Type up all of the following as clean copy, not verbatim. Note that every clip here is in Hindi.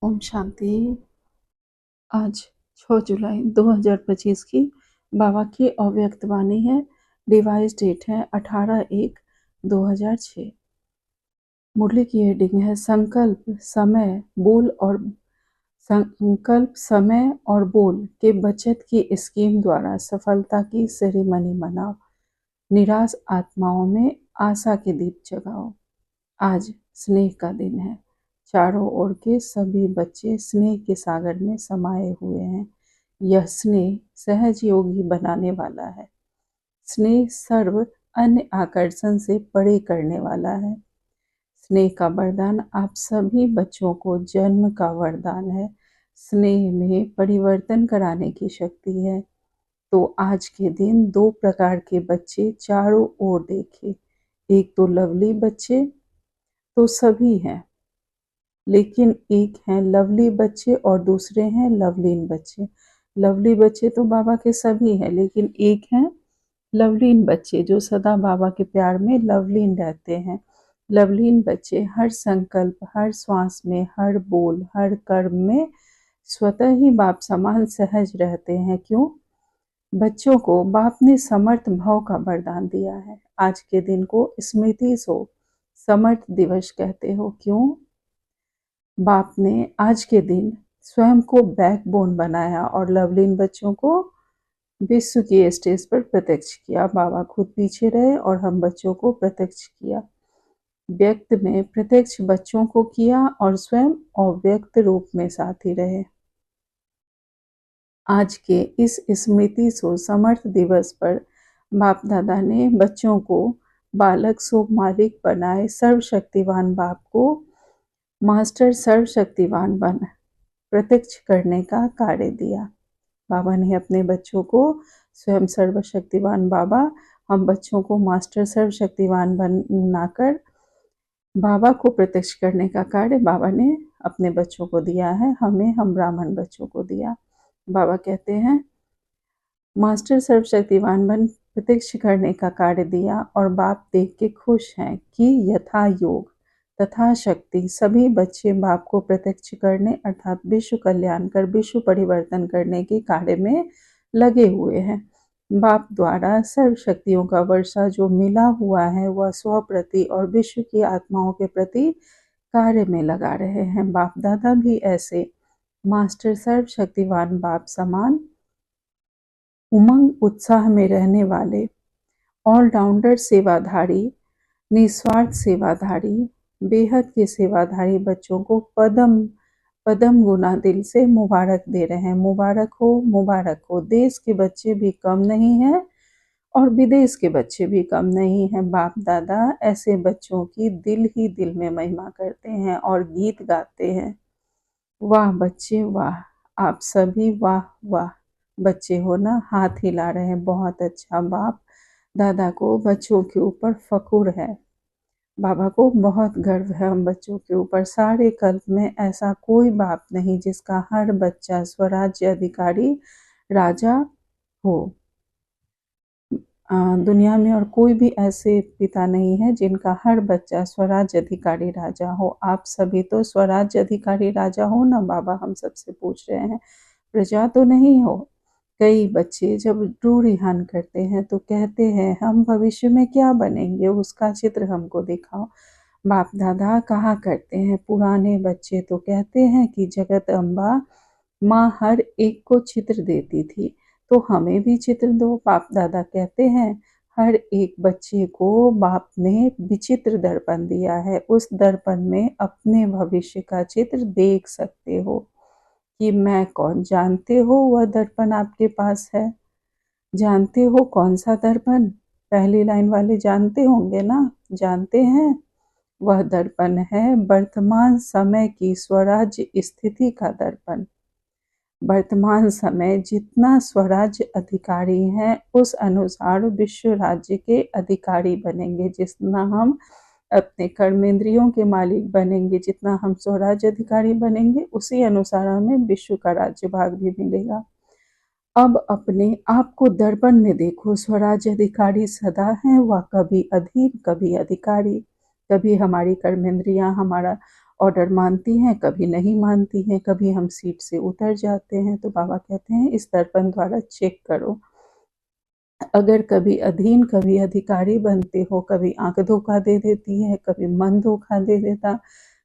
ओम शांति। आज 6 जुलाई 2025 की बाबा की अव्यक्त वाणी है। डिवाइस डेट है 18/1/2006। मुरली की हेडिंग है संकल्प समय और बोल के बचत की स्कीम द्वारा सफलता की सेरेमनी मनाओ। निराश आत्माओं में आशा के दीप जगाओ। आज स्नेह का दिन है। चारों ओर के सभी बच्चे स्नेह के सागर में समाये हुए हैं। यह स्नेह सहज योगी बनाने वाला है। स्नेह सर्व अन्य आकर्षण से परे करने वाला है। स्नेह का वरदान आप सभी बच्चों को जन्म का वरदान है। स्नेह में परिवर्तन कराने की शक्ति है। तो आज के दिन 2 प्रकार के बच्चे चारों ओर देखे। एक तो लवली बच्चे तो सभी हैं, लेकिन एक हैं लवली बच्चे और दूसरे हैं लवलीन बच्चे। लवली बच्चे तो बाबा के सभी हैं, लेकिन एक हैं लवलीन बच्चे जो सदा बाबा के प्यार में लवलीन रहते हैं। लवलीन बच्चे हर संकल्प, हर श्वास में, हर बोल, हर कर्म में स्वतः ही बाप समान सहज रहते हैं। क्यों? बच्चों को बाप ने समर्थ भाव का वरदान दिया है। आज के दिन को स्मृति सो समर्थ दिवस कहते हो। क्यों? बाप ने आज के दिन स्वयं को बैकबोन बनाया और लवलीन बच्चों को विश्व की स्टेज पर प्रत्यक्ष किया। बाबा खुद पीछे रहे और हम बच्चों को प्रत्यक्ष किया। व्यक्त में प्रत्यक्ष बच्चों को किया और स्वयं अव्यक्त रूप में साथी रहे। आज के इस स्मृति सो समर्थ दिवस पर बाप दादा ने बच्चों को बालक सो मालिक बनाए। सर्वशक्तिवान बाप को मास्टर सर्वशक्तिवान बन प्रत्यक्ष करने का कार्य दिया। बाबा ने अपने बच्चों को स्वयं सर्वशक्तिवान बाबा, हम बच्चों को मास्टर सर्वशक्तिवान बनाकर बाबा को प्रत्यक्ष करने का कार्य बाबा ने अपने बच्चों को दिया है। हम ब्राह्मण बच्चों को दिया। बाबा कहते हैं मास्टर सर्वशक्तिवान बन प्रत्यक्ष करने का कार्य दिया और बाप देख के खुश हैं कि यथा योग तथा शक्ति सभी बच्चे बाप को प्रत्यक्ष करने अर्थात विश्व कल्याण कर विश्व परिवर्तन करने के कार्य में लगे हुए हैं। बाप द्वारा सर्व शक्तियों का वर्षा जो मिला हुआ है वह स्व प्रति और विश्व की आत्माओं के प्रति कार्य में लगा रहे हैं। बाप दादा भी ऐसे मास्टर सर्व शक्तिवान बाप समान उमंग उत्साह में रहने वाले ऑलराउंडर सेवाधारी, निस्वार्थ सेवाधारी, बेहद के सेवाधारी बच्चों को पदम गुना दिल से मुबारक दे रहे हैं। मुबारक हो, मुबारक हो। देश के बच्चे भी कम नहीं हैं और विदेश के बच्चे भी कम नहीं हैं। बाप दादा ऐसे बच्चों की दिल ही दिल में महिमा करते हैं और गीत गाते हैं। वाह बच्चे वाह, आप सभी वाह वाह। बच्चे हो ना, हाथ हिला रहे हैं। बहुत अच्छा। बाप दादा को बच्चों के ऊपर फखुर है। बाबा को बहुत गर्व है हम बच्चों के ऊपर। सारे कल्प में ऐसा कोई बाप नहीं जिसका हर बच्चा स्वराज्य अधिकारी राजा हो। दुनिया में और कोई भी ऐसे पिता नहीं है जिनका हर बच्चा स्वराज्य अधिकारी राजा हो। आप सभी तो स्वराज्य अधिकारी राजा हो ना। बाबा हम सबसे पूछ रहे हैं, प्रजा तो नहीं हो। कई बच्चे जब रूढ़िहान करते हैं तो कहते हैं हम भविष्य में क्या बनेंगे, उसका चित्र हमको दिखाओ। बाप दादा कहा करते हैं, पुराने बच्चे तो कहते हैं कि जगत अम्बा माँ हर एक को चित्र देती थी, तो हमें भी चित्र दो। बाप दादा कहते हैं हर एक बच्चे को बाप ने विचित्र दर्पण दिया है। उस दर्पण में अपने भविष्य का चित्र देख सकते हो कि मैं कौन। जानते हो वह दर्पण आपके पास है? जानते हो कौन सा दर्पण? पहली लाइन वाले जानते होंगे ना। जानते हैं? वह दर्पण है वर्तमान समय की स्वराज्य स्थिति का दर्पण। वर्तमान समय जितना स्वराज्य अधिकारी हैं उस अनुसार विश्व राज्य के अधिकारी बनेंगे। जितना हम अपने कर्मेंद्रियों के मालिक बनेंगे, जितना हम स्वराज्य अधिकारी बनेंगे, उसी अनुसार हमें विश्व का राज्य भाग भी मिलेगा। अब अपने आप को दर्पण में देखो। स्वराज्य अधिकारी सदा हैं, वह कभी अधीन कभी अधिकारी। कभी हमारी कर्मेंद्रियां हमारा ऑर्डर मानती हैं, कभी नहीं मानती हैं, कभी हम सीट से उतर जाते हैं। तो बाबा कहते हैं इस दर्पण द्वारा चेक करो। अगर कभी अधीन कभी अधिकारी बनते हो, कभी आंख धोखा दे देती है, कभी मन धोखा दे देता,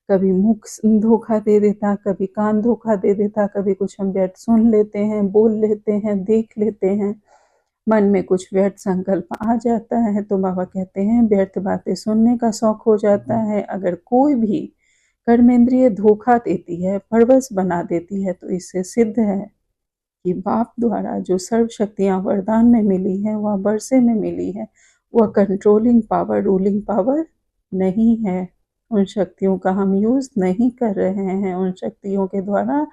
कभी मुख धोखा दे देता, कभी कान धोखा दे देता, कभी कुछ हम व्यर्थ सुन लेते हैं, बोल लेते हैं, देख लेते हैं, मन में कुछ व्यर्थ संकल्प आ जाता है। तो बाबा कहते हैं व्यर्थ बातें सुनने का शौक हो जाता है। अगर कोई भी कर्मेंद्रिय धोखा देती है, परवश बना देती है, तो इससे सिद्ध है कि बाप द्वारा जो सर्व शक्तियाँ वरदान में मिली हैं, वह बरसे में मिली है, वह कंट्रोलिंग पावर, रूलिंग पावर नहीं है। उन शक्तियों का हम यूज़ नहीं कर रहे हैं। उन शक्तियों के द्वारा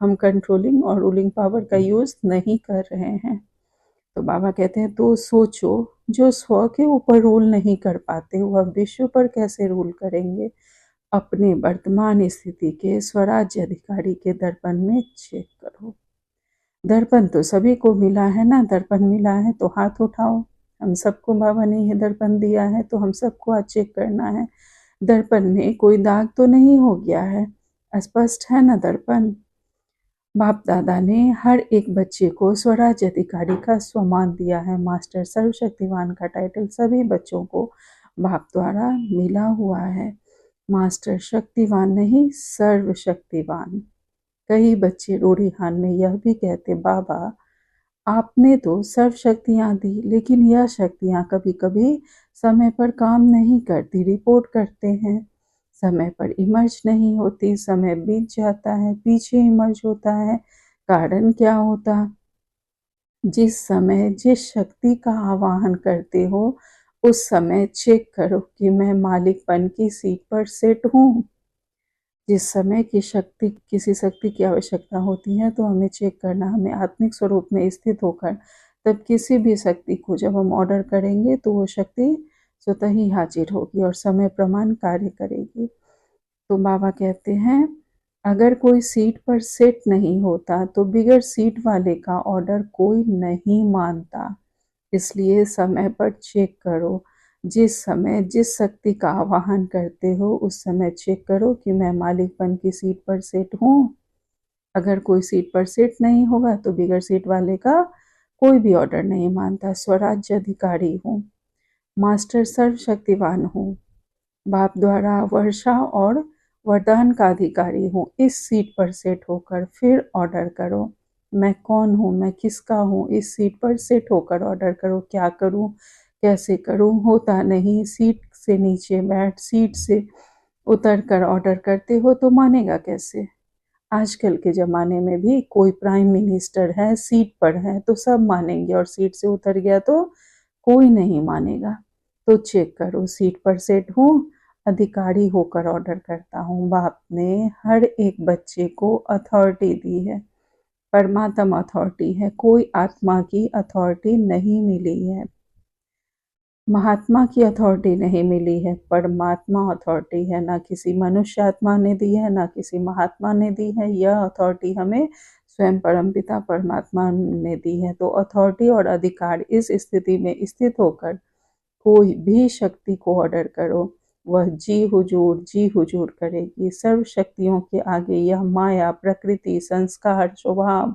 हम कंट्रोलिंग और रूलिंग पावर का यूज़ नहीं कर रहे हैं। तो बाबा कहते हैं तो सोचो, जो स्व के ऊपर रूल नहीं कर पाते, वह विश्व पर कैसे रूल करेंगे। अपने वर्तमान स्थिति के स्वराज्य अधिकारी के दर्पण में चेक करो। दर्पण तो सभी को मिला है ना, दर्पण मिला है तो हाथ उठाओ। हम सबको बाबा ने ये दर्पण दिया है, तो हम सबको आज चेक करना है दर्पण में कोई दाग तो नहीं हो गया है, स्पष्ट है ना दर्पण। बाप दादा ने हर एक बच्चे को स्वराज्य अधिकारी का स्वमान दिया है। मास्टर सर्वशक्तिवान का टाइटल सभी बच्चों को बाप द्वारा मिला हुआ है। मास्टर शक्तिवान नहीं, सर्वशक्तिवान। कई बच्चे रूढ़िहान में यह भी कहते, बाबा आपने तो सर्व शक्तियाँ दी, लेकिन यह शक्तियाँ कभी कभी समय पर काम नहीं करती, रिपोर्ट करते हैं, समय पर इमर्ज नहीं होती, समय बीत जाता है, पीछे इमर्ज होता है। कारण क्या होता। जिस समय जिस शक्ति का आवाहन करते हो, उस समय चेक करो कि मैं मालिकपन की सीट पर सेट हूँ। जिस समय की शक्ति किसी शक्ति की आवश्यकता होती है, तो हमें चेक करना, हमें आत्मिक स्वरूप में स्थित होकर तब किसी भी शक्ति को जब हम ऑर्डर करेंगे, तो वो शक्ति स्वतः ही हाजिर होगी और समय प्रमाण कार्य करेगी। तो बाबा कहते हैं अगर कोई सीट पर सेट नहीं होता, तो बिगर सीट वाले का ऑर्डर कोई नहीं मानता। इसलिए समय पर चेक करो। जिस समय जिस शक्ति का आवाहन करते हो, उस समय चेक करो कि मैं मालिकपन की सीट पर सेट हूँ। अगर कोई सीट पर सेट नहीं होगा, तो बिगर सीट वाले का कोई भी ऑर्डर नहीं मानता। स्वराज्य अधिकारी हूँ, मास्टर सर्वशक्तिवान हूँ, बाप द्वारा वर्षा और वरदान का अधिकारी हूँ। इस सीट पर सेट होकर फिर ऑर्डर करो। मैं कौन हूँ, मैं किसका हूँ, इस सीट पर सेट होकर ऑर्डर करो। क्या करूँ, कैसे करूँ, होता नहीं। सीट से नीचे बैठ, सीट से उतर कर ऑर्डर करते हो तो मानेगा कैसे। आजकल के ज़माने में भी कोई प्राइम मिनिस्टर है, सीट पर है, तो सब मानेंगे, और सीट से उतर गया तो कोई नहीं मानेगा। तो चेक करो, सीट पर सेट हूँ, अधिकारी होकर ऑर्डर करता हूँ। बाप ने हर एक बच्चे को अथॉरिटी दी है, परमात्मा अथॉरिटी है, कोई आत्मा की अथॉरिटी नहीं मिली है, महात्मा की अथॉरिटी नहीं मिली है, परमात्मा अथॉरिटी है। ना किसी मनुष्य आत्मा ने दी है, ना किसी महात्मा ने दी है। यह अथॉरिटी हमें स्वयं परमपिता परमात्मा ने दी है। तो अथॉरिटी और अधिकार इस स्थिति में स्थित होकर कोई भी शक्ति को ऑर्डर करो, वह जी हुजूर करेगी। सर्व शक्तियों के आगे यह माया, प्रकृति, संस्कार, स्वभाव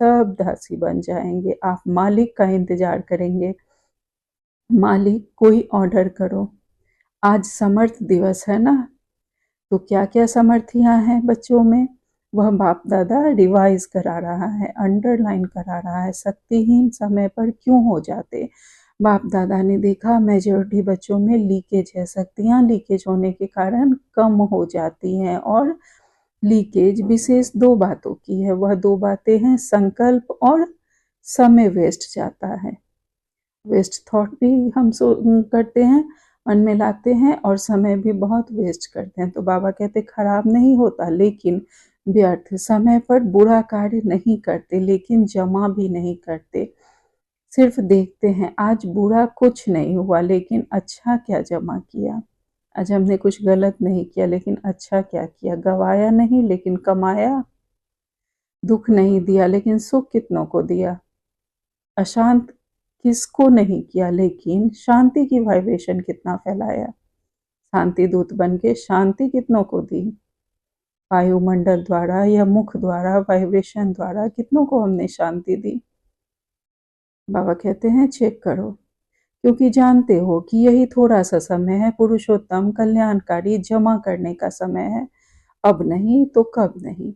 सब दासी बन जाएंगे। आप मालिक का इंतजार करेंगे। मालिक कोई ऑर्डर करो। आज समर्थ दिवस है ना, तो क्या क्या समर्थियाँ हैं बच्चों में, वह बाप दादा रिवाइज करा रहा है, अंडरलाइन करा रहा है। शक्तिहीन समय पर क्यों हो जाते। बाप दादा ने देखा मेजॉरिटी बच्चों में लीकेज है। शक्तियाँ लीकेज होने के कारण कम हो जाती हैं, और लीकेज विशेष दो बातों की है। वह दो बातें हैं, संकल्प और समय वेस्ट जाता है। वेस्ट थॉट भी हम करते हैं, मन में लाते हैं, और समय भी बहुत वेस्ट करते हैं। तो बाबा कहते खराब नहीं होता, लेकिन व्यर्थ। समय पर बुरा कार्य नहीं करते, लेकिन जमा भी नहीं करते। सिर्फ देखते हैं आज बुरा कुछ नहीं हुआ, लेकिन अच्छा क्या जमा किया। आज हमने कुछ गलत नहीं किया, लेकिन अच्छा क्या किया। गवाया नहीं, लेकिन कमाया। दुख नहीं दिया, लेकिन सुख कितनों को दिया। अशांत किसको नहीं किया, लेकिन शांति की वाइब्रेशन कितना फैलाया। शांति दूत बन के शांति कितनों को दी। वायुमंडल द्वारा या मुख द्वारा, वाइब्रेशन द्वारा कितनों को हमने शांति दी। बाबा कहते हैं चेक करो, क्योंकि जानते हो कि यही थोड़ा सा समय है पुरुषोत्तम कल्याणकारी जमा करने का समय है। अब नहीं तो कब नहीं,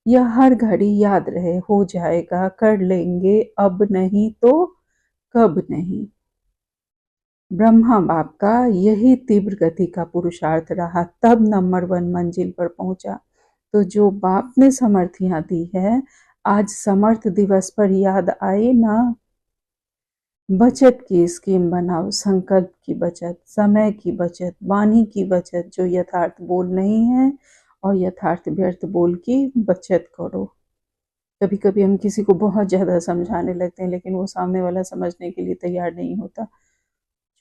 यह हर घड़ी याद रहे, हो जाएगा, कर लेंगे, अब नहीं तो कब नहीं। ब्रह्मा बाप का यही तीव्र गति का पुरुषार्थ रहा, तब नंबर 1 मंजिल पर पहुंचा। तो जो बाप ने समर्थियां दी है, आज समर्थ दिवस पर याद आए ना। बचत की स्कीम बनाओ, संकल्प की बचत, समय की बचत, वाणी की बचत, जो यथार्थ बोल नहीं है, और यथार्थ व्यर्थ बोल की बचत करो। कभी कभी हम किसी को बहुत ज़्यादा समझाने लगते हैं, लेकिन वो सामने वाला समझने के लिए तैयार नहीं होता।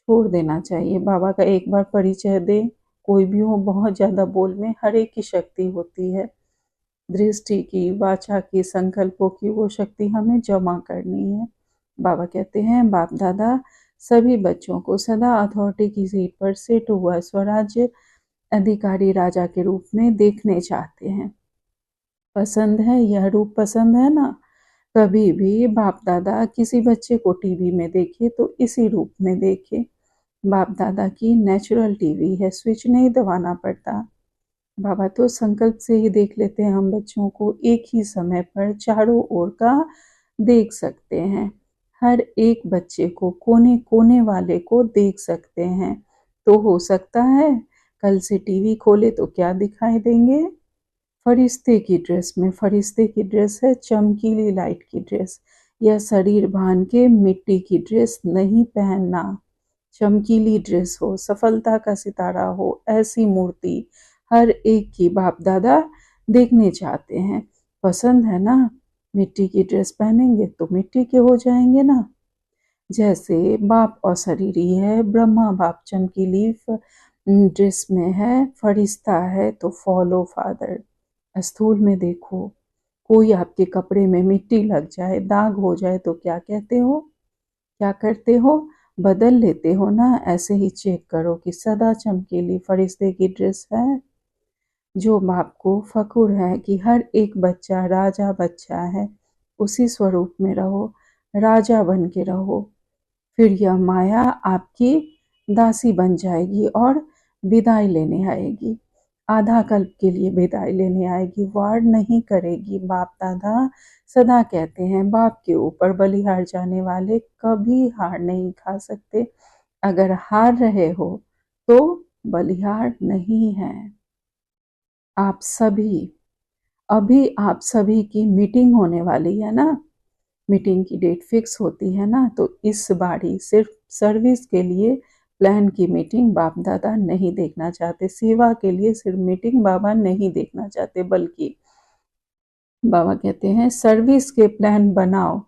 छोड़ देना चाहिए। बाबा का एक बार परिचय दे, कोई भी हो, बहुत ज़्यादा बोल में हर एक की शक्ति होती है। दृष्टि की, वाचा की, संकल्पों की वो शक्ति हमें जमा करनी है। बाबा कहते हैं बाप दादा सभी बच्चों को सदा अथॉरिटी की सीट पर सेट हुआ स्वराज्य अधिकारी राजा के रूप में देखने चाहते हैं। पसंद है यह रूप, पसंद है ना। कभी भी बाप दादा किसी बच्चे को टीवी में देखे तो इसी रूप में देखे। बाप दादा की नेचुरल टीवी है, स्विच नहीं दबाना पड़ता। बाबा तो संकल्प से ही देख लेते हैं, हम बच्चों को एक ही समय पर चारों ओर का देख सकते हैं। हर एक बच्चे को, कोने कोने वाले को देख सकते हैं। तो हो सकता है कल से टीवी खोले तो क्या दिखाई देंगे? फरिश्ते की ड्रेस में, फरिश्ते की ड्रेस है चमकीली लाइट की ड्रेस। यह शरीर भान के मिट्टी की ड्रेस नहीं पहनना। चमकीली ड्रेस हो, सफलता का सितारा हो, ऐसी मूर्ति हर एक की बाप दादा देखने चाहते हैं। पसंद है ना। मिट्टी की ड्रेस पहनेंगे तो मिट्टी के हो जाएंगे ना। जैसे बाप अशरीरी है, ब्रह्मा बाप चमकीली ड्रेस में है, फरिश्ता है तो फॉलो फादर। स्थूल में देखो, कोई आपके कपड़े में मिट्टी लग जाए, दाग हो जाए तो क्या कहते हो, क्या करते हो? बदल लेते हो ना। ऐसे ही चेक करो कि सदा चमकीली फरिश्ते की ड्रेस है। जो बाप को फख्र है कि हर एक बच्चा राजा बच्चा है, उसी स्वरूप में रहो, राजा बन के रहो। फिर यह माया आपकी दासी बन जाएगी और विदाई लेने आएगी। आधा कल्प के लिए विदाई लेने आएगी, वार नहीं करेगी। बाप दादा सदा कहते हैं बाप के ऊपर बलिहार जाने वाले कभी हार नहीं खा सकते। अगर हार रहे हो तो बलिहार नहीं है। आप सभी, अभी आप सभी की मीटिंग होने वाली है ना। मीटिंग की डेट फिक्स होती है ना, तो इस बारी सिर्फ सर्विस के लिए प्लान की मीटिंग बाप दादा नहीं देखना चाहते। सेवा के लिए सिर्फ मीटिंग बाबा नहीं देखना चाहते, बल्कि बाबा कहते हैं सर्विस के प्लान बनाओ,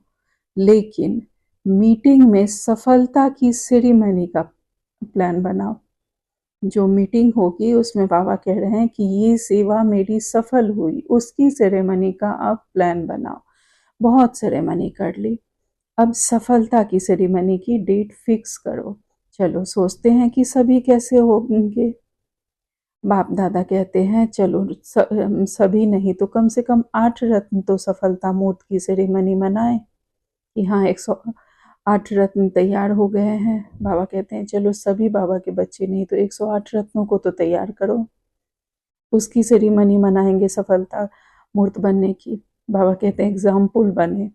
लेकिन मीटिंग में सफलता की सेरेमनी का प्लान बनाओ। जो मीटिंग होगी उसमें बाबा कह रहे हैं कि ये सेवा मेरी सफल हुई, उसकी सेरेमनी का आप प्लान बनाओ। बहुत सेरेमनी कर ली, अब सफलता की सेरेमनी की डेट फिक्स करो। चलो सोचते हैं कि सभी कैसे होंगे। बाप दादा कहते हैं चलो सभी नहीं तो कम से कम 8 रत्न तो सफलता मूर्त की सेरेमनी मनाएं कि हाँ 108 रत्न तैयार हो गए हैं। बाबा कहते हैं चलो सभी बाबा के बच्चे नहीं तो 108 रत्नों को तो तैयार करो, उसकी सेरेमनी मनाएंगे सफलता मूर्त बनने की। बाबा कहते हैं एग्जाम्पल बने।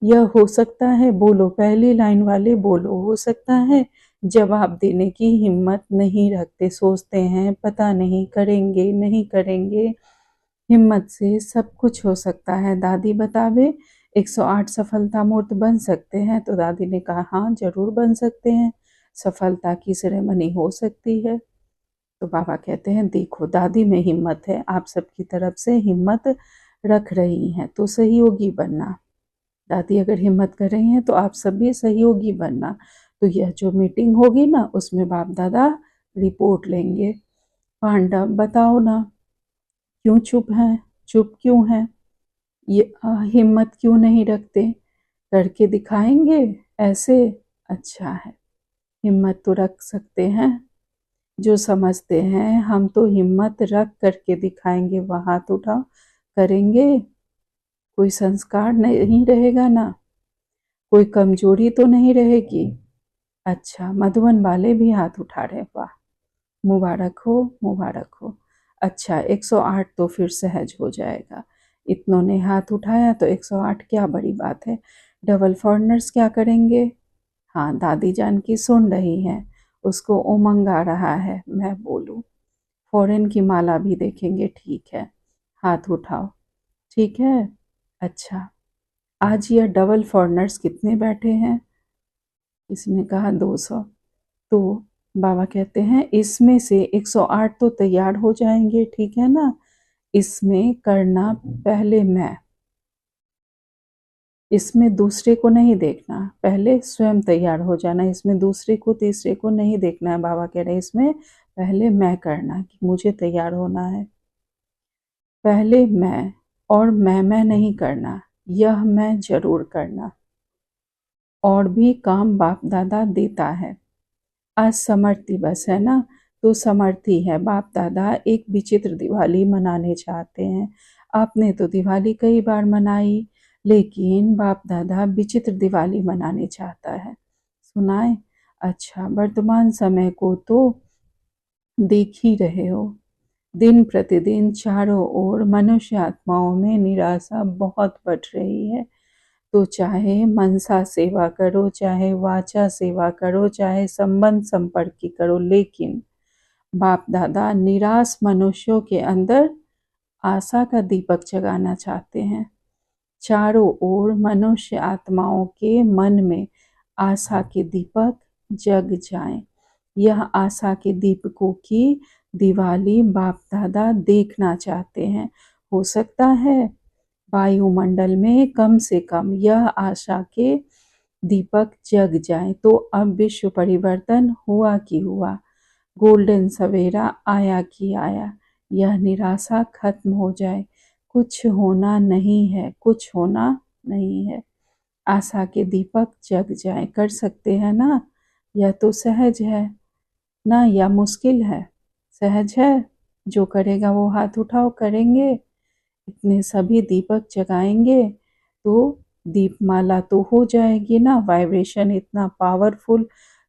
यह हो सकता है, बोलो पहली लाइन वाले बोलो, हो सकता है जवाब देने की हिम्मत नहीं रखते, सोचते हैं पता नहीं करेंगे नहीं करेंगे। हिम्मत से सब कुछ हो सकता है। दादी बतावे 108 सफलता मूर्त बन सकते हैं, तो दादी ने कहा हाँ जरूर बन सकते हैं, सफलता की सेरेमनी हो सकती है। तो बाबा कहते हैं देखो दादी में हिम्मत है, आप सबकी तरफ से हिम्मत रख रही हैं तो सहयोगी बनना। दादी अगर हिम्मत कर रही हैं तो आप सब भी सहयोगी बनना। तो यह जो मीटिंग होगी ना उसमें बाप दादा रिपोर्ट लेंगे। पांडव बताओ ना, क्यों चुप हैं, चुप क्यों हैं, ये हिम्मत क्यों नहीं रखते, करके दिखाएंगे ऐसे। अच्छा है, हिम्मत तो रख सकते हैं, जो समझते हैं हम तो हिम्मत रख करके दिखाएंगे, वह हाथ उठाओ। करेंगे? कोई संस्कार नहीं रहेगा ना, कोई कमजोरी तो नहीं रहेगी। अच्छा, मधुबन वाले भी हाथ उठा रहे, वाह, मुबारक हो, मुबारक हो। अच्छा, 108 तो फिर सहज हो जाएगा। इतनों ने हाथ उठाया तो 108 क्या बड़ी बात है। डबल फॉरनर्स क्या करेंगे? हाँ, दादी जान की सुन रही हैं, उसको उमंग आ रहा है मैं बोलूं। फॉरेन की माला भी देखेंगे, ठीक है, हाथ उठाओ, ठीक है। अच्छा, आज यह डबल फॉरनर्स कितने बैठे हैं? इसने कहा 200। तो बाबा कहते हैं इसमें से 108 तो तैयार हो जाएंगे, ठीक है ना। इसमें करना पहले मैं, इसमें दूसरे को नहीं देखना, पहले स्वयं तैयार हो जाना। इसमें दूसरे को तीसरे को नहीं देखना है। बाबा कह रहे हैं इसमें पहले मैं करना, कि मुझे तैयार होना है। पहले मैं, और मैं नहीं करना, यह मैं जरूर करना। और भी काम बाप दादा देता है। आज समर्थ दिवस है ना, तो समर्थी है। बाप दादा एक विचित्र दिवाली मनाने चाहते हैं। आपने तो दिवाली कई बार मनाई, लेकिन बाप दादा विचित्र दिवाली मनाने चाहता है। सुनाए? अच्छा, वर्तमान समय को तो देख ही रहे हो। दिन प्रतिदिन चारों ओर मनुष्य आत्माओं में निराशा बहुत बढ़ रही है। तो चाहे मनसा सेवा करो, चाहे वाचा सेवा करो, चाहे संबंध संपर्क की करो, लेकिन बाप दादा निराश मनुष्यों के अंदर आशा का दीपक जगाना चाहते हैं। चारों ओर मनुष्य आत्माओं के मन में आशा के दीपक जग जाएं। यह आशा के दीपकों की दिवाली बाप दादा देखना चाहते हैं। हो सकता है वायुमंडल में कम से कम यह आशा के दीपक जग जाए, तो अब विश्व परिवर्तन हुआ कि हुआ, गोल्डन सवेरा आया कि आया। यह निराशा खत्म हो जाए। कुछ होना नहीं है, कुछ होना नहीं है। आशा के दीपक जग जाए। कर सकते हैं ना? यह तो सहज है ना, या मुश्किल है? सहज है। जो करेगा वो हाथ उठाओ, करेंगे। इतने सभी दीपक जगाएंगे तो दीपमाला तो हो जाएगी ना। वाइब्रेशन इतना पावरफुल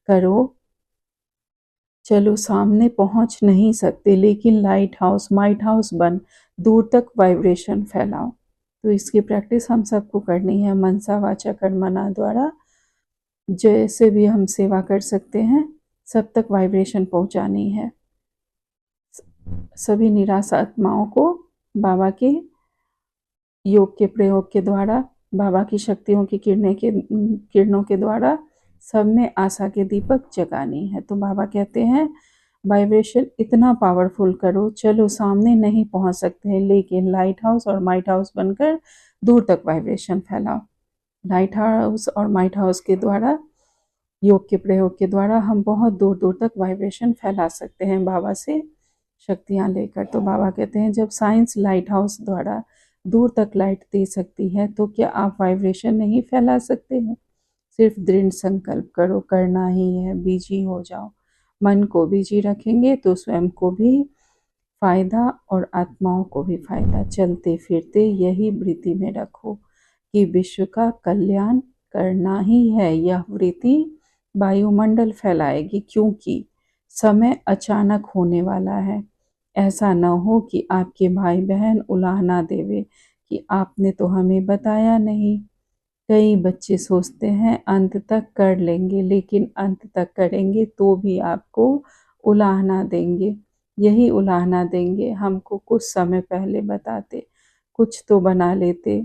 करो, चलो सामने पहुंच नहीं सकते, लेकिन लाइट हाउस माइट हाउस बन दूर तक वाइब्रेशन फैलाओ। तो इसकी प्रैक्टिस हम सबको करनी है, मनसा वाचा कर्मणा द्वारा। जैसे भी हम सेवा कर सकते हैं, सब तक वाइब्रेशन पहुंचानी है। सभी निराश आत्माओं को बाबा के योग के प्रयोग के द्वारा, बाबा की शक्तियों की किरणों के द्वारा सब में आशा के दीपक जगानी है। तो बाबा कहते हैं वाइब्रेशन इतना पावरफुल करो, चलो सामने नहीं पहुंच सकते हैं, लेकिन लाइट हाउस और माइट हाउस बनकर दूर तक वाइब्रेशन फैलाओ। लाइट हाउस और माइट हाउस के द्वारा, योग के प्रयोग के द्वारा हम बहुत दूर दूर तक वाइब्रेशन फैला सकते हैं बाबा से शक्तियाँ लेकर। तो बाबा कहते हैं जब साइंस लाइट हाउस द्वारा दूर तक लाइट दे सकती है, तो क्या आप वाइब्रेशन नहीं फैला सकते हैं? सिर्फ दृढ़ संकल्प करो, करना ही है, बिजी हो जाओ। मन को बिजी रखेंगे तो स्वयं को भी फायदा और आत्माओं को भी फायदा। चलते फिरते यही वृत्ति में रखो कि विश्व का कल्याण करना ही है। यह वृत्ति वायुमंडल फैलाएगी, क्योंकि समय अचानक होने वाला है। ऐसा न हो कि आपके भाई बहन उलाहना देवे कि आपने तो हमें बताया नहीं। कई बच्चे सोचते हैं अंत तक कर लेंगे, लेकिन अंत तक करेंगे तो भी आपको उलाहना देंगे। यही उलाहना देंगे, हमको कुछ समय पहले बताते, कुछ तो बना लेते।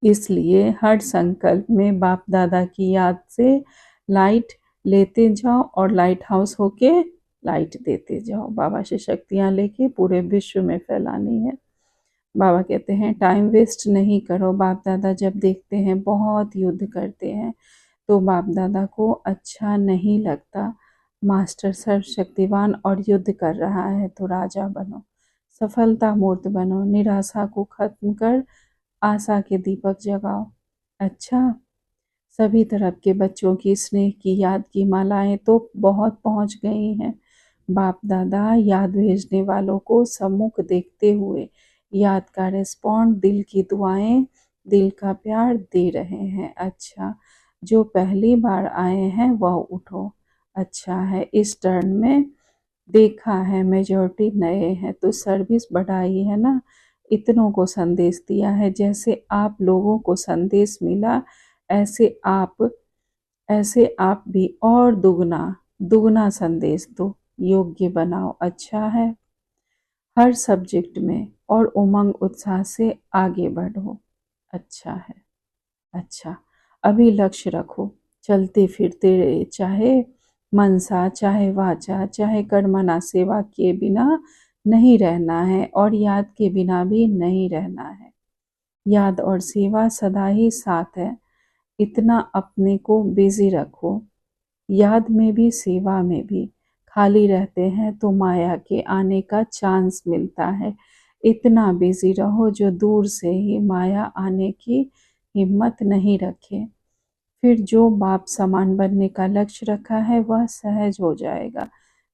इसलिए हर संकल्प में बाप दादा की याद से लाइट लेते जाओ और लाइट हाउस होके लाइट देते जाओ। बाबा से शक्तियाँ लेके पूरे विश्व में फैलानी है। बाबा कहते हैं टाइम वेस्ट नहीं करो। बाप दादा जब देखते हैं बहुत युद्ध करते हैं, तो बाप दादा को अच्छा नहीं लगता। मास्टर सर्वशक्तिवान और युद्ध कर रहा है, तो राजा बनो, सफलता मूर्त बनो, निराशा को खत्म कर आशा के दीपक जगाओ। अच्छा, सभी तरफ के बच्चों की स्नेह की याद की मालाएं तो बहुत पहुंच गई हैं। बाप दादा याद भेजने वालों को सम्मुख देखते हुए याद का रिस्पॉन्ड, दिल की दुआएं, दिल का प्यार दे रहे हैं। अच्छा, जो पहली बार आए हैं वह उठो। अच्छा है, इस टर्न में देखा है मेजॉरिटी नए हैं तो सर्विस बढ़ाई है ना, इतनों को संदेश दिया है। जैसे आप लोगों को संदेश मिला ऐसे आप भी और दुगना दुगना संदेश दो, योग्य बनाओ। अच्छा है, हर सब्जेक्ट में और उमंग उत्साह से आगे बढ़ो। अच्छा है। अच्छा, अभी लक्ष्य रखो, चलते फिरते रहे, चाहे मनसा चाहे वाचा चाहे कर्मणा, सेवा किए बिना नहीं रहना है और याद के बिना भी नहीं रहना है। याद और सेवा सदा ही साथ है, इतना अपने को बिजी रखो। याद में भी सेवा में भी खाली रहते हैं तो माया के आने का चांस मिलता है। इतना बिजी रहो जो दूर से ही माया आने की हिम्मत नहीं रखे। फिर जो बाप समान बनने का लक्ष्य रखा है वह सहज हो जाएगा।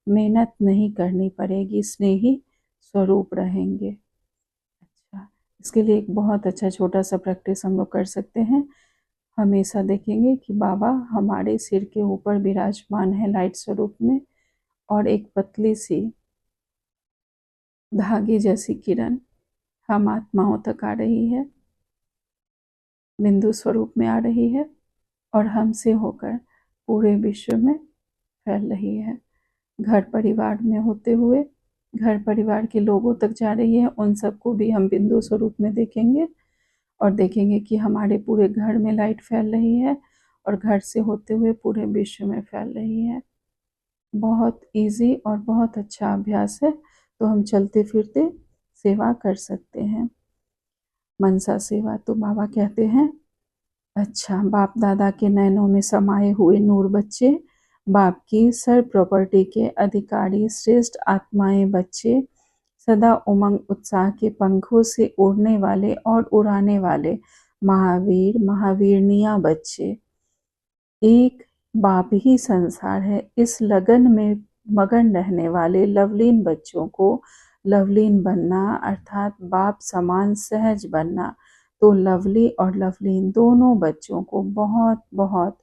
मेहनत नहीं करनी पड़ेगी, स्नेही स्वरूप रहेंगे। अच्छा, इसके लिए एक बहुत अच्छा छोटा सा प्रैक्टिस हम लोग कर सकते हैं। हमेशा देखेंगे कि बाबा हमारे सिर के ऊपर विराजमान है लाइट स्वरूप में, और एक पतली सी धागे जैसी किरण हम आत्माओं तक आ रही है, बिंदु स्वरूप में आ रही है और हमसे होकर पूरे विश्व में फैल रही है। घर परिवार में होते हुए घर परिवार के लोगों तक जा रही है। उन सबको भी हम बिंदु स्वरूप में देखेंगे और देखेंगे कि हमारे पूरे घर में लाइट फैल रही है और घर से होते हुए पूरे विश्व में फैल रही है। बहुत इजी और बहुत अच्छा अभ्यास है, तो हम चलते फिरते सेवा कर सकते हैं। मनसा सेवा तो बाबा कहते हैं, अच्छा, बाप दादा के नैनों में समाये हुए नूर बच्चे, बाप की सर प्रॉपर्टी के अधिकारी श्रेष्ठ आत्माएं बच्चे, सदा उमंग उत्साह के पंखों से उड़ने वाले और उड़ाने वाले महावीर महावीरनिया बच्चे। एक बाप ही संसार है, इस लगन में मगन रहने वाले लवलीन बच्चों को लवलीन बनना अर्थात बाप समान सहज बनना। तो लवली और लवलीन दोनों बच्चों को बहुत बहुत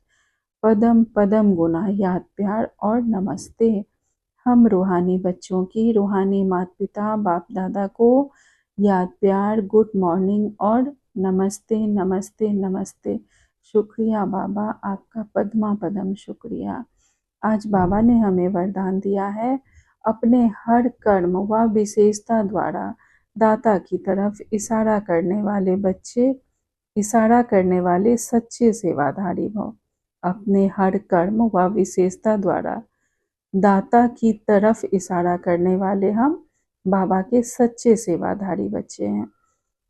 पदम पदम गुना याद प्यार और नमस्ते। हम रूहानी बच्चों की रूहानी माता पिता बाप दादा को याद प्यार, गुड मॉर्निंग और नमस्ते नमस्ते नमस्ते। शुक्रिया बाबा, आपका पद्मा पदम शुक्रिया। आज बाबा ने हमें वरदान दिया है, अपने हर कर्म व विशेषता द्वारा दाता की तरफ इशारा करने वाले बच्चे, इशारा करने वाले सच्चे सेवाधारी भव। अपने हर कर्म व विशेषता द्वारा दाता की तरफ इशारा करने वाले हम बाबा के सच्चे सेवाधारी बच्चे हैं।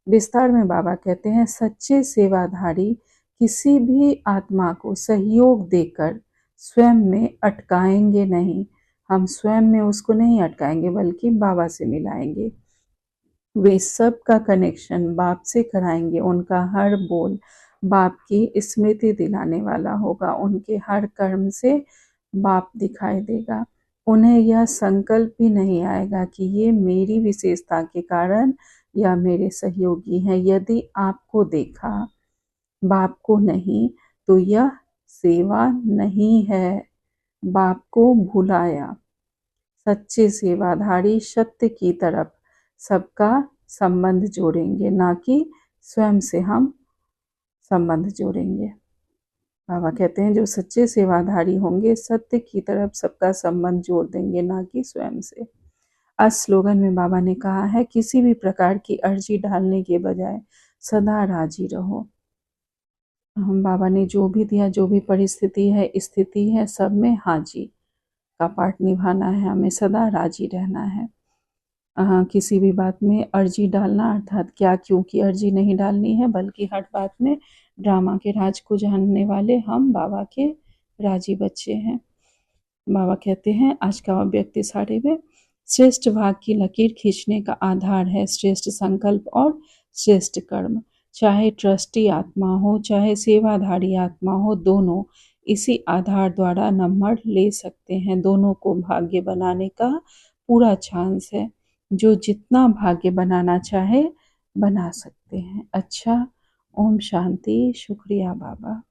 विस्तार में बाबा कहते हैं, सच्चे सेवाधारी किसी भी आत्मा को सहयोग देकर स्वयं में अटकाएंगे नहीं। हम स्वयं में उसको नहीं अटकाएंगे बल्कि बाबा से मिलाएंगे। वे सब का कनेक्शन बाप से कराएंगे। उनका हर बोल बाप की स्मृति दिलाने वाला होगा। उनके हर कर्म से बाप दिखाई देगा। उन्हें यह संकल्प भी नहीं आएगा कि ये मेरी विशेषता के कारण या मेरे सहयोगी हैं। यदि आपको देखा बाप को नहीं तो यह सेवा नहीं है। बाप को भुलाया। सच्चे सेवाधारी सत्य की तरफ सबका संबंध जोड़ेंगे, ना कि स्वयं से हम संबंध जोड़ेंगे। बाबा कहते हैं, जो सच्चे सेवाधारी होंगे सत्य की तरफ सबका संबंध जोड़ देंगे, ना कि स्वयं से। आज स्लोगन में बाबा ने कहा है, किसी भी प्रकार की अर्जी डालने के बजाय सदा राजी रहो। हम बाबा ने जो भी दिया, जो भी परिस्थिति है स्थिति है, सब में हाजी का पार्ट निभाना है। हमें सदा राजी रहना है। किसी भी बात में अर्जी डालना अर्थात क्या क्यों की अर्जी नहीं डालनी है, बल्कि हर बात में ड्रामा के राज को जानने वाले हम बाबा के राजी बच्चे हैं। बाबा कहते हैं, आज का व्यक्ति सारे में श्रेष्ठ भाग की लकीर खींचने का आधार है श्रेष्ठ संकल्प और श्रेष्ठ कर्म। चाहे ट्रस्टी आत्मा हो चाहे सेवाधारी आत्मा हो, दोनों इसी आधार द्वारा नंबर ले सकते हैं। दोनों को भाग्य बनाने का पूरा चांस है। जो जितना भाग्य बनाना चाहे बना सकते हैं। अच्छा, ओम शांति। शुक्रिया बाबा।